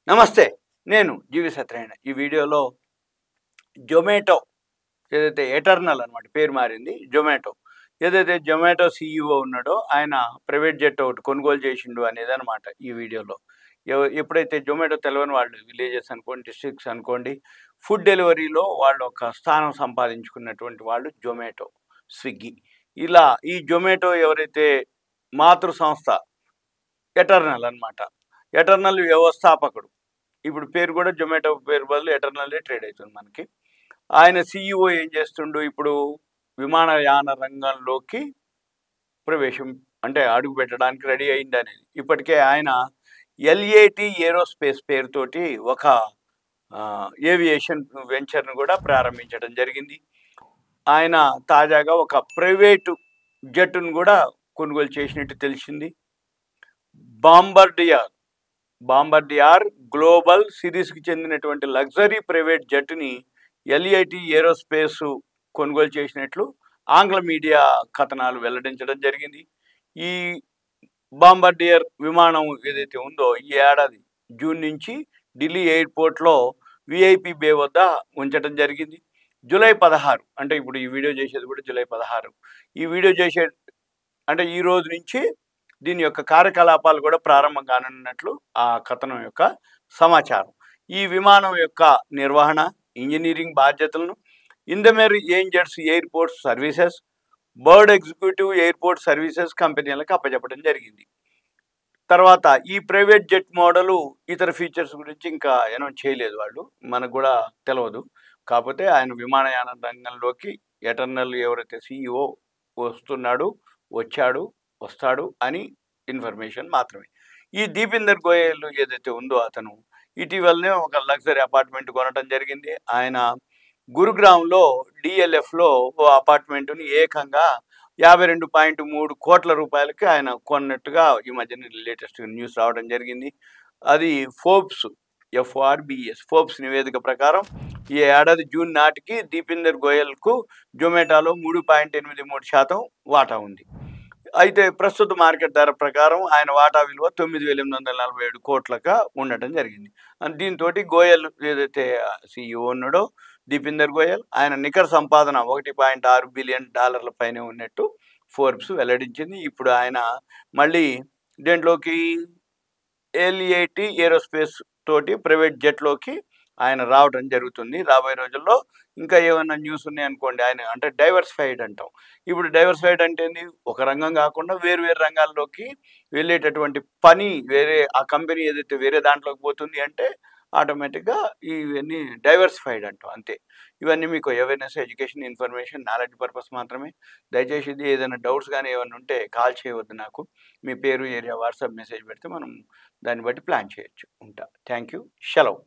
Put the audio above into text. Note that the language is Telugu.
నమస్తే. నేను జీవి సత్యనారాయణ. ఈ వీడియోలో జొమాటో ఏదైతే ఎటర్నల్ అనమాట పేరు మారింది జొమాటో. ఏదైతే జొమాటో సీఈఓ ఉన్నాడో ఆయన ప్రైవేట్ జెట్ ఒకటి కొనుగోలు చేసిండు అనేదనమాట ఈ వీడియోలో. ఎప్పుడైతే జొమాటో తెలవని వాళ్ళు విలేజెస్ అనుకోండి, డిస్ట్రిక్ట్స్ అనుకోండి, ఫుడ్ డెలివరీలో వాళ్ళు ఒక స్థానం సంపాదించుకున్నటువంటి వాళ్ళు జొమాటో, స్విగ్గీ. ఇలా ఈ జొమాటో ఎవరైతే మాతృ సంస్థ ఎటర్నల్ అనమాట. ఎటర్నల్ వ్యవస్థాపకుడు. ఇప్పుడు పేరు కూడా జొమాటో పేరు బదులు ఎటర్నల్లే ట్రేడ్ అవుతుంది మనకి. ఆయన సీఈఓ ఏం చేస్తుండు ఇప్పుడు విమానయాన రంగంలోకి ప్రవేశం అంటే అడుగు పెట్టడానికి రెడీ అయింది అనేది. ఇప్పటికే ఆయన ఎల్ఏటి ఏరోస్పేస్ పేరుతోటి ఒక ఏవియేషన్ వెంచర్ను కూడా ప్రారంభించడం జరిగింది. ఆయన తాజాగా ఒక ప్రైవేటు జెట్టును కూడా కొనుగోలు చేసినట్టు తెలిసింది. బాంబర్డియార్ గ్లోబల్ సిరీస్కి చెందినటువంటి లగ్జరీ ప్రైవేట్ జెట్ని ఎల్ఐటి ఏరోస్పేస్ కొనుగోలు చేసినట్లు ఆంగ్ల మీడియా కథనాలు వెల్లడించడం జరిగింది. ఈ బాంబర్డియర్ విమానం ఏదైతే ఉందో ఈ ఏడాది జూన్ నుంచి ఢిల్లీ ఎయిర్పోర్ట్లో విఐపి బే వద్ద ఉంచడం జరిగింది. జూలై 16 అంటే ఇప్పుడు ఈ వీడియో చేసేది కూడా జూలై 16. ఈ వీడియో చేసే అంటే ఈ రోజు నుంచి దీని యొక్క కార్యకలాపాలు కూడా ప్రారంభం కానున్నట్లు ఆ కథనం యొక్క సమాచారం. ఈ విమానం యొక్క నిర్వహణ, ఇంజనీరింగ్ బాధ్యతలను ఇందమేర్ ఏంజెట్స్ airport services, bird executive airport services కంపెనీలకు అప్పచెప్పడం జరిగింది. తర్వాత ఈ ప్రైవేట్ జెట్ మోడలు ఇతర ఫీచర్స్ గురించి ఇంకా అనౌన్స్ చేయలేదు వాళ్ళు, మనకు కూడా తెలియదు. కాకపోతే ఆయన విమానయాన రంగంలోకి ఎటర్నల్ ఎవరైతే సీఈఓ వస్తాడు అని ఇన్ఫర్మేషన్ మాత్రమే. ఈ దీపిందర్ గోయల్ ఏదైతే ఉందో అతను ఇటీవలనే ఒక లగ్జరీ అపార్ట్మెంట్ కొనడం జరిగింది. ఆయన గురుగ్రామ్లో డిఎల్ఎఫ్లో ఓ అపార్ట్మెంటుని ఏకంగా 52.3 కోట్ల రూపాయలకి ఆయన కొన్నట్టుగా ఈ మధ్యన లేటెస్ట్ న్యూస్ రావడం జరిగింది. అది ఫోర్బ్స్ నివేదిక ప్రకారం ఈ ఏడాది జూన్ నాటికి దీపిందర్ గోయల్కు జొమాటోలో 3.83% వాటా ఉంది. అయితే ప్రస్తుత మార్కెట్ ధర ప్రకారం ఆయన వాటా విలువ 9,847 కోట్లగా ఉండటం జరిగింది. దీంతో గోయల్ ఏదైతే సీఈఓ ఉన్నాడో దీపిందర్ గోయల్ ఆయన నికర సంపాదన $1.6 బిలియన్ పైనే ఉన్నట్టు ఫోర్బ్స్ వెల్లడించింది. ఇప్పుడు ఆయన మళ్ళీ దేంట్లోకి ఎల్ఏటి ఏరోస్పేస్ తోటి ప్రైవేట్ జెట్లోకి ఆయన రావడం జరుగుతుంది. రాబోయే రోజుల్లో ఇంకా ఏమైనా న్యూస్ ఉన్నాయనుకోండి, ఆయన అంటే డైవర్సిఫైడ్ అంటాం. ఇప్పుడు డైవర్సిఫైడ్ అంటే ఏంది, ఒక రంగం కాకుండా వేరు రంగాల్లోకి వెళ్ళేటటువంటి పని, ఆ కంపెనీ ఏదైతే వేరే దాంట్లోకి పోతుంది అంటే ఆటోమేటిక్గా ఇవన్నీ డైవర్సిఫైడ్ అంటాం అంతే. ఇవన్నీ మీకు awareness, education, information, knowledge purpose మాత్రమే. దయచేసి ఇది ఏదైనా డౌట్స్ కానీ ఏమైనా ఉంటే కాల్ చేయవద్దు నాకు. మీ పేరు, ఏరియా, వాట్సాప్ మెసేజ్ పెడితే మనం దాన్ని బట్టి ప్లాన్ చేయొచ్చు. ఉంటా. Thank you. సెలవు.